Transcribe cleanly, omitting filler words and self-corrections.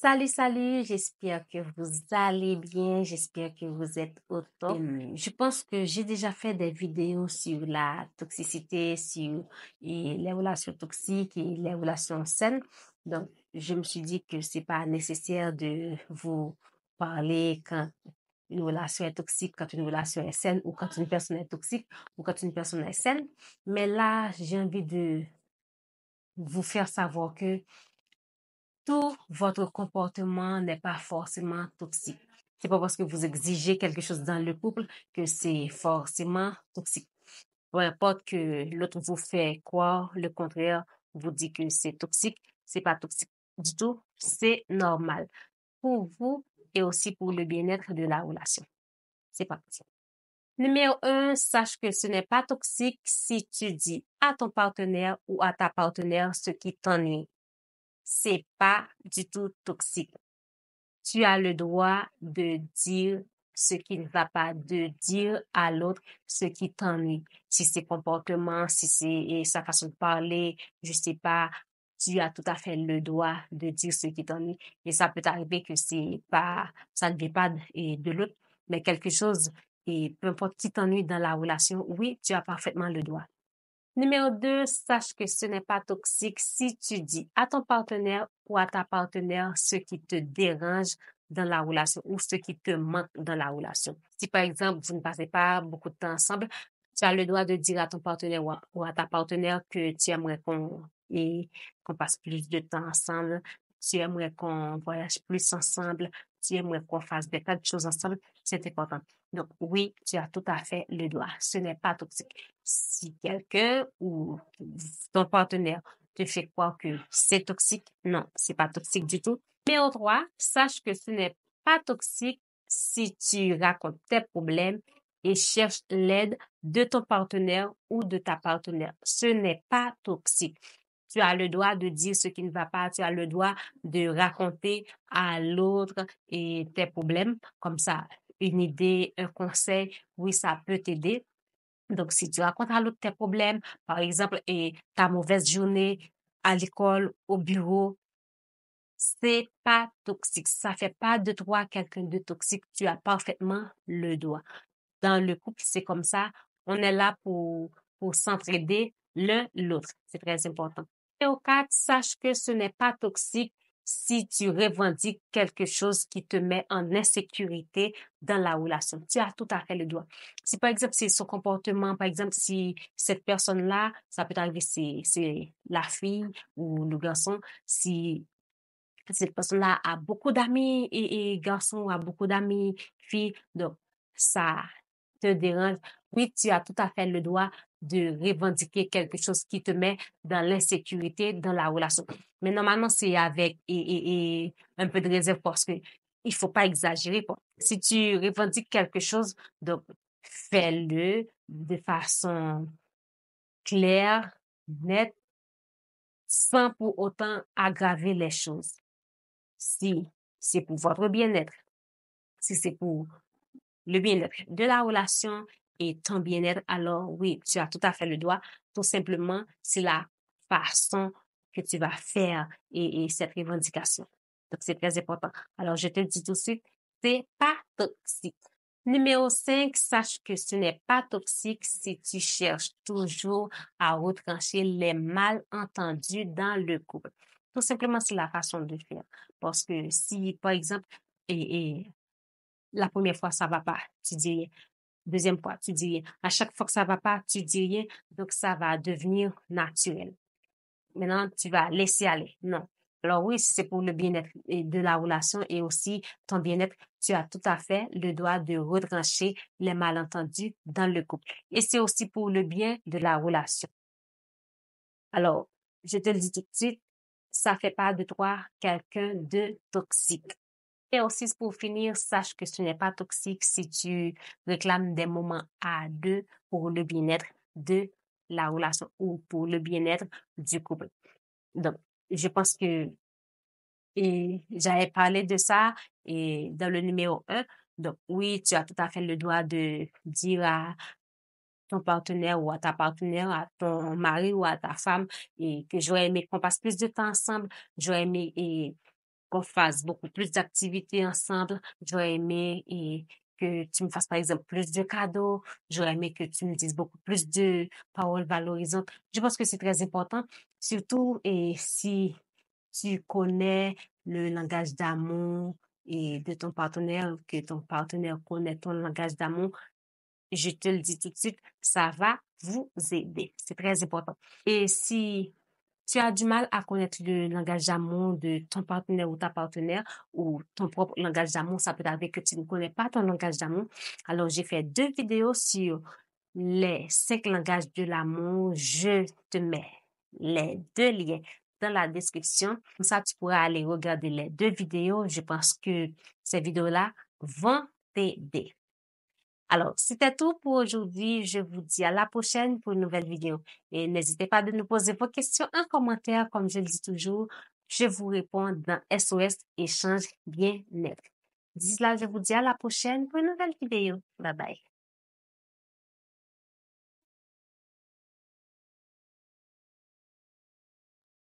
Salut, j'espère que vous allez bien, j'espère que vous êtes au top. Je pense que j'ai déjà fait des vidéos sur la toxicité, sur les relations toxiques et les relations saines. Donc, je me suis dit que c'est pas nécessaire de vous parler quand une relation est toxique, quand une relation est saine, ou quand une personne est toxique, ou quand une personne est saine. Mais là, j'ai envie de vous faire savoir que tout votre comportement n'est pas forcément toxique. C'est pas parce que vous exigez quelque chose dans le couple que c'est forcément toxique. Peu importe que l'autre vous fait croire le contraire, vous dit que c'est toxique, c'est pas toxique du tout, c'est normal pour vous et aussi pour le bien-être de la relation. C'est pas toxique. Numéro 1, sache que ce n'est pas toxique si tu dis à ton partenaire ou à ta partenaire ce qui t'ennuie. C'est pas du tout toxique. Tu as le droit de dire ce qui ne va pas, de dire à l'autre ce qui t'ennuie. Si c'est comportement, si c'est sa façon de parler, je sais pas, tu as tout à fait le droit de dire ce qui t'ennuie. Et ça peut arriver que ça ne vient pas de l'autre, mais quelque chose, et peu importe qui t'ennuie dans la relation, oui, tu as parfaitement le droit. Numéro 2, sache que ce n'est pas toxique si tu dis à ton partenaire ou à ta partenaire ce qui te dérange dans la relation ou ce qui te manque dans la relation. Si par exemple, vous ne passez pas beaucoup de temps ensemble, tu as le droit de dire à ton partenaire ou à ta partenaire que tu aimerais qu'on passe plus de temps ensemble, tu aimerais qu'on voyage plus ensemble, tu aimerais qu'on fasse des tas de choses ensemble, c'est important. Donc oui, tu as tout à fait le droit. Ce n'est pas toxique. Si quelqu'un ou ton partenaire te fait croire que c'est toxique, non, c'est pas toxique du tout. Numéro 3, sache que ce n'est pas toxique si tu racontes tes problèmes et cherches l'aide de ton partenaire ou de ta partenaire. Ce n'est pas toxique. Tu as le droit de dire ce qui ne va pas, tu as le droit de raconter à l'autre et tes problèmes. Comme ça, une idée, un conseil, oui, ça peut t'aider. Donc, si tu racontes à l'autre tes problèmes, par exemple, et ta mauvaise journée à l'école, au bureau, c'est pas toxique. Ça fait pas de toi quelqu'un de toxique. Tu as parfaitement le droit. Dans le couple, c'est comme ça. On est là pour s'entraider l'un l'autre. C'est très important. Et au 4, sache que ce n'est pas toxique si tu revendiques quelque chose qui te met en insécurité dans la relation. Tu as tout à fait le droit. Si par exemple, c'est son comportement, par exemple, si cette personne-là, ça peut arriver, c'est la fille ou le garçon, si cette personne-là a beaucoup d'amis et garçons, a beaucoup d'amis filles, donc ça te dérange. Oui, tu as tout à fait le droit de revendiquer quelque chose qui te met dans l'insécurité dans la relation. Mais normalement, c'est avec et un peu de réserve parce que il faut pas exagérer. Quoi. Si tu revendiques quelque chose, donc fais-le de façon claire, nette, sans pour autant aggraver les choses. Si c'est pour votre bien-être, si c'est pour le bien-être de la relation et ton bien-être, alors oui, tu as tout à fait le droit. Tout simplement, c'est la façon que tu vas faire et cette revendication. Donc, c'est très important. Alors, je te le dis tout de suite, c'est pas toxique. Numéro 5, sache que ce n'est pas toxique si tu cherches toujours à retrancher les malentendus dans le couple. Tout simplement, c'est la façon de faire. Parce que si, par exemple, et la première fois, ça va pas, tu dis rien. Deuxième fois, tu dis rien. À chaque fois que ça va pas, tu dis rien. Donc, ça va devenir naturel. Maintenant, tu vas laisser aller. Non. Alors oui, si c'est pour le bien-être de la relation et aussi ton bien-être, tu as tout à fait le droit de retrancher les malentendus dans le couple. Et c'est aussi pour le bien de la relation. Alors, je te le dis tout de suite, ça fait pas de toi quelqu'un de toxique. Et aussi, pour finir, sache que ce n'est pas toxique si tu réclames des moments à deux pour le bien-être de la relation ou pour le bien-être du couple. Donc, je pense que j'avais parlé de ça et dans le numéro 1. Donc, oui, tu as tout à fait le droit de dire à ton partenaire ou à ta partenaire, à ton mari ou à ta femme et que j'aurais aimé qu'on passe plus de temps ensemble, j'aurais aimé qu'on fasse beaucoup plus d'activités ensemble. J'aurais aimé que tu me fasses, par exemple, plus de cadeaux. J'aurais aimé que tu me dises beaucoup plus de paroles valorisantes. Je pense que c'est très important, surtout si tu connais le langage d'amour et de ton partenaire, que ton partenaire connaît ton langage d'amour, je te le dis tout de suite, ça va vous aider. C'est très important. Et si tu as du mal à connaître le langage d'amour de ton partenaire ou ta partenaire ou ton propre langage d'amour, ça peut arriver que tu ne connais pas ton langage d'amour. Alors, j'ai fait 2 vidéos sur les 5 langages de l'amour. Je te mets les 2 liens dans la description. Comme ça, tu pourras aller regarder les 2 vidéos. Je pense que ces vidéos-là vont t'aider. Alors, c'était tout pour aujourd'hui. Je vous dis à la prochaine pour une nouvelle vidéo. Et n'hésitez pas de nous poser vos questions en commentaire. Comme je le dis toujours, je vous réponds dans SOS Échange Bien-être. D'ici là, je vous dis à la prochaine pour une nouvelle vidéo. Bye bye.